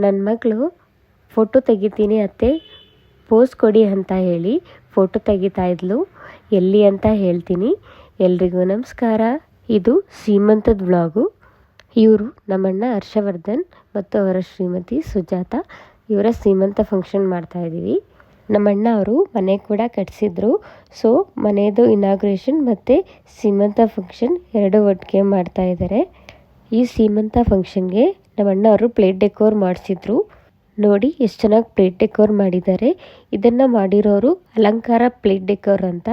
ನನ್ನ ಮಗಳು ಫೋಟೋ ತೆಗಿತೀನಿ ಅತ್ತೆ ಪೋಸ್ ಕೊಡಿ ಅಂತ ಹೇಳಿ ಫೋಟೋ ತೆಗಿತಾ ಇದ್ಲು. ಎಲ್ಲಿ ಅಂತ ಹೇಳ್ತೀನಿ. ಎಲ್ರಿಗೂ ನಮಸ್ಕಾರ. ಇದು ಸೀಮಂತದ ವ್ಲಾಗು. ಇವರು ನಮ್ಮಣ್ಣ ಹರ್ಷವರ್ಧನ್ ಮತ್ತು ಅವರ ಶ್ರೀಮತಿ ಸುಜಾತ. ಇವರ ಸೀಮಂತ ಫಂಕ್ಷನ್ ಮಾಡ್ತಾಯಿದ್ದೀವಿ. ನಮ್ಮಣ್ಣ ಅವರು ಮನೆ ಕೂಡ ಕಟ್ಟಿಸಿದ್ರು. ಸೊ ಮನೆಯದು ಇನಾಗ್ರೇಷನ್ ಮತ್ತು ಸೀಮಂತ ಫಂಕ್ಷನ್ ಎರಡು ಒಟ್ಟಿಗೆ ಮಾಡ್ತಾಯಿದ್ದಾರೆ. ಈ ಸೀಮಂತ ಫಂಕ್ಷನ್ಗೆ ನಮ್ಮಣ್ಣ ಅವರು ಪ್ಲೇಟ್ ಡೆಕೋರ್ ಮಾಡಿಸಿದ್ರು. ನೋಡಿ ಎಷ್ಟು ಚೆನ್ನಾಗಿ ಪ್ಲೇಟ್ ಡೆಕೋರ್ ಮಾಡಿದ್ದಾರೆ. ಇದನ್ನು ಮಾಡಿರೋರು ಅಲಂಕಾರ ಪ್ಲೇಟ್ ಡೆಕೋರ್ ಅಂತ.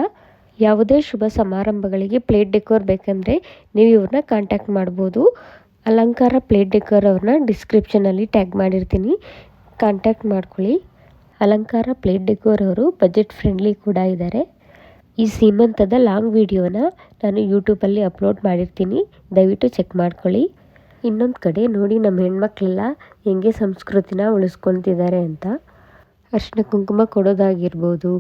ಯಾವುದೇ ಶುಭ ಸಮಾರಂಭಗಳಿಗೆ ಪ್ಲೇಟ್ ಡೆಕೋರ್ ಬೇಕಂದರೆ ನೀವು ಇವ್ರನ್ನ ಕಾಂಟ್ಯಾಕ್ಟ್ ಮಾಡ್ಬೋದು. ಅಲಂಕಾರ ಪ್ಲೇಟ್ ಡೆಕೋರ್ ಅವ್ರನ್ನ ಡಿಸ್ಕ್ರಿಪ್ಷನಲ್ಲಿ ಟ್ಯಾಗ್ ಮಾಡಿರ್ತೀನಿ, ಕಾಂಟ್ಯಾಕ್ಟ್ ಮಾಡ್ಕೊಳ್ಳಿ. ಅಲಂಕಾರ ಪ್ಲೇಟ್ ಡೆಕೋರ್ ಅವರು ಬಜೆಟ್ ಫ್ರೆಂಡ್ಲಿ ಕೂಡ ಇದ್ದಾರೆ. ಈ ಸೀಮಂತದ ಲಾಂಗ್ ವಿಡಿಯೋನ ನಾನು ಯೂಟ್ಯೂಬಲ್ಲಿ ಅಪ್ಲೋಡ್ ಮಾಡಿರ್ತೀನಿ, ದಯವಿಟ್ಟು ಚೆಕ್ ಮಾಡ್ಕೊಳ್ಳಿ. ಇನ್ನೊಂದು ಕಡೆ ನೋಡಿ ನಮ್ಮ ಹೆಣ್ಮಕ್ಳೆಲ್ಲ ಹೆಂಗೆ ಸಂಸ್ಕೃತಿನ ಉಳಿಸ್ಕೊತಿದ್ದಾರೆ ಅಂತ. ಅರಿಶಿನ ಕುಂಕುಮ ಕೊಡೋದಾಗಿರ್ಬೋದು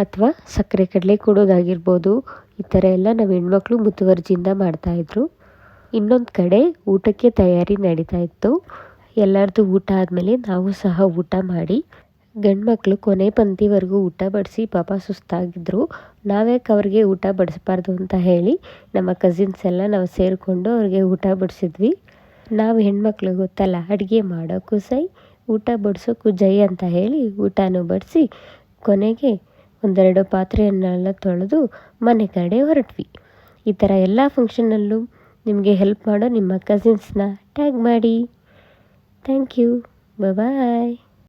ಅಥವಾ ಸಕ್ಕರೆ ಕಡಲೆ ಕೊಡೋದಾಗಿರ್ಬೋದು, ಈ ಥರ ಎಲ್ಲ ನಮ್ಮ ಹೆಣ್ಮಕ್ಳು ಮುತುವರ್ಜಿಯಿಂದ ಮಾಡ್ತಾಯಿದ್ರು. ಇನ್ನೊಂದು ಕಡೆ ಊಟಕ್ಕೆ ತಯಾರಿ ನಡೀತಾ ಇತ್ತು. ಎಲ್ಲರದ್ದು ಊಟ ಆದಮೇಲೆ ನಾವು ಸಹ ಊಟ ಮಾಡಿ, ಗಂಡು ಮಕ್ಕಳು ಕೊನೆ ಪಂಕ್ತಿವರೆಗೂ ಊಟ ಬಡಿಸಿ ಪಾಪ ಸುಸ್ತಾಗಿದ್ದರು. ನಾವ್ಯಾಕೆ ಅವ್ರಿಗೆ ಊಟ ಬಡಿಸ್ಬಾರ್ದು ಅಂತ ಹೇಳಿ ನಮ್ಮ ಕಸಿನ್ಸ್ ಎಲ್ಲ ನಾವು ಸೇರಿಕೊಂಡು ಅವ್ರಿಗೆ ಊಟ ಬಡಿಸಿದ್ವಿ. ನಾವು ಹೆಣ್ಮಕ್ಳು ಗೊತ್ತಲ್ಲ, ಅಡುಗೆ ಮಾಡೋಕ್ಕೂ ಸೈ, ಊಟ ಬಡಿಸೋಕ್ಕೂ ಜೈ ಅಂತ ಹೇಳಿ ಊಟನೂ ಬಡಿಸಿ ಕೊನೆಗೆ ಒಂದೆರಡು ಪಾತ್ರೆಯನ್ನೆಲ್ಲ ತೊಳೆದು ಮನೆ ಕಡೆ ಹೊರಟ್ವಿ. ಈ ಥರ ಎಲ್ಲ ಫಂಕ್ಷನ್ನಲ್ಲೂ ನಿಮಗೆ ಹೆಲ್ಪ್ ಮಾಡೋ ನಿಮ್ಮ ಕಸಿನ್ಸ್ನ ಟ್ಯಾಗ್ ಮಾಡಿ. Thank you. ಬಾಯ್.